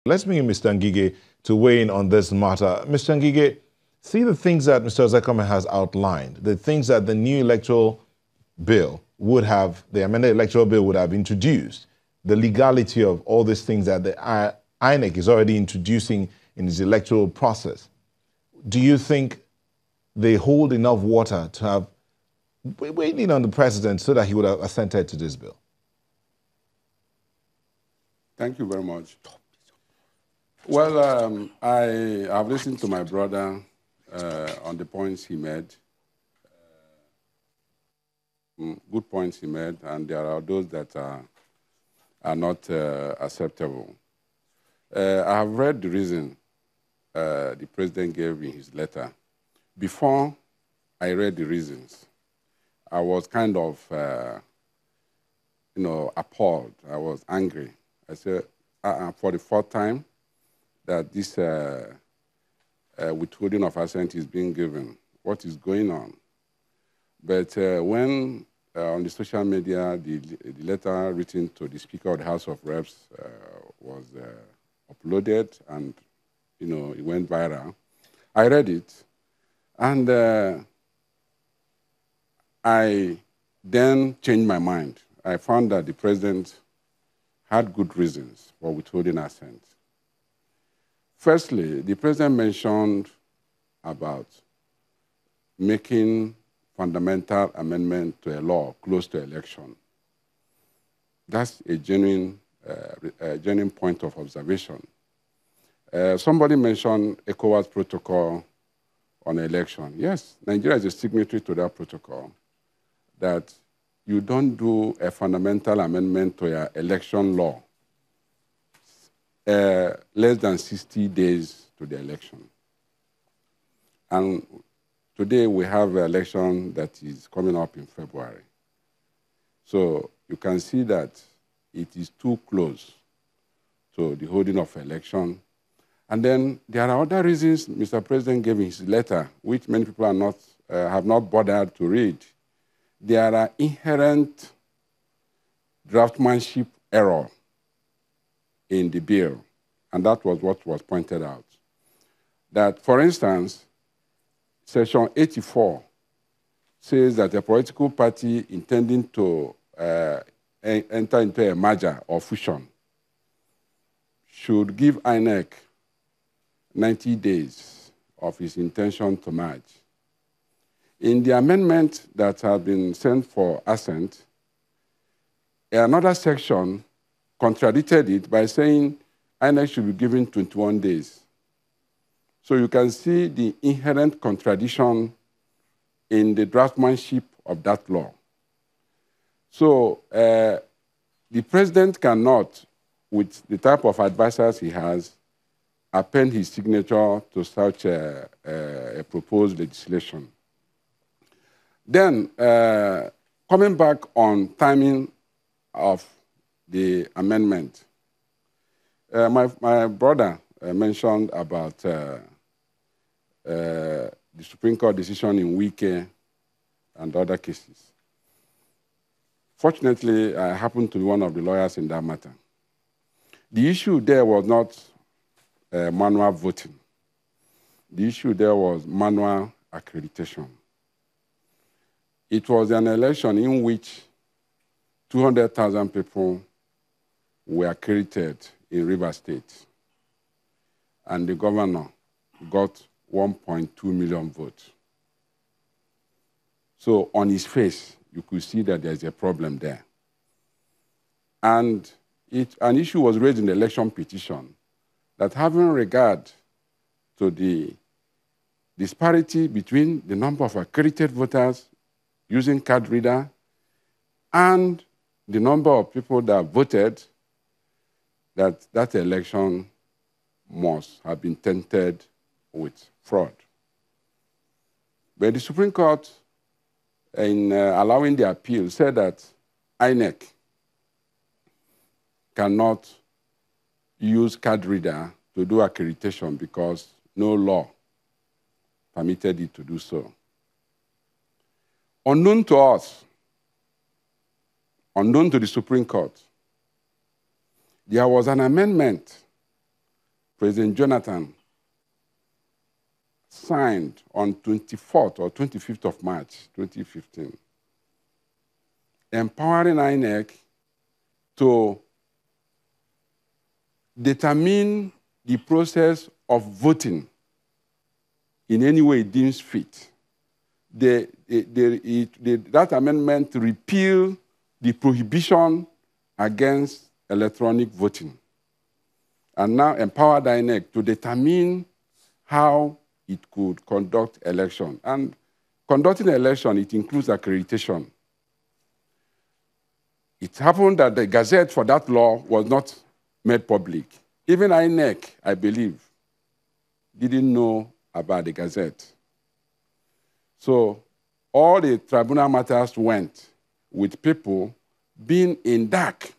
Let's bring in Mr. Ngige to weigh in on this matter. Mr. Ngige, see the things that Mr. Zekome has outlined, the things that the new electoral bill would have, the amended electoral bill would have introduced, the legality of all these things that the INEC is already introducing in its electoral process. Do you think they hold enough water to have waiting on the president so that he would have assented to this bill? Thank you very much. Well, I have listened to my brother on the points he made. Good points he made, and there are those that are not acceptable. I have read the reason the president gave in his letter. Before I read the reasons, I was kind of, appalled. I was angry. I said, for the fourth time, that this withholding of assent is being given. What is going on? But when on the social media, the letter written to the Speaker of the House of Reps was uploaded and, it went viral, I read it. And I then changed my mind. I found that the president had good reasons for withholding assent. Firstly, the president mentioned about making fundamental amendment to a law close to election. That's a genuine point of observation. Somebody mentioned ECOWAS protocol on election. Yes, Nigeria is a signatory to that protocol, that you don't do a fundamental amendment to your election law less than 60 days to the election. And today we have an election that is coming up in February. So you can see that it is too close to the holding of election. And then there are other reasons Mr. President gave in his letter, which many people have not bothered to read. There are inherent draftsmanship error in the bill, and that was what was pointed out. That, for instance, Section 84 says that a political party intending to enter into a merger or fusion should give INEC 90 days of his intention to merge. In the amendment that has been sent for assent, another section contradicted it by saying INEC should be given 21 days. So you can see the inherent contradiction in the draftsmanship of that law. So the president cannot, with the type of advisors he has, append his signature to such a proposed legislation. Then, coming back on timing of the amendment, my brother mentioned about the Supreme Court decision in Ngige and other cases. Fortunately, I happen to be one of the lawyers in that matter. The issue there was not manual voting. The issue there was manual accreditation. It was an election in which 200,000 people were accredited in Rivers State, and the governor got 1.2 million votes. So on his face, you could see that there's a problem there. And an issue was raised in the election petition that, having regard to the disparity between the number of accredited voters using card reader and the number of people that voted, that election must have been tainted with fraud. But the Supreme Court, in allowing the appeal, said that INEC cannot use card reader to do accreditation because no law permitted it to do so. Unknown to us, unknown to the Supreme Court, there was an amendment President Jonathan signed on 24th or 25th of March 2015, empowering INEC to determine the process of voting in any way it deems fit. That amendment repealed the prohibition against electronic voting and now empowered INEC to determine how it could conduct election. And conducting election, it includes accreditation. It happened that the gazette for that law was not made public. Even INEC, I believe, didn't know about the gazette. So all the tribunal matters went with people being in dark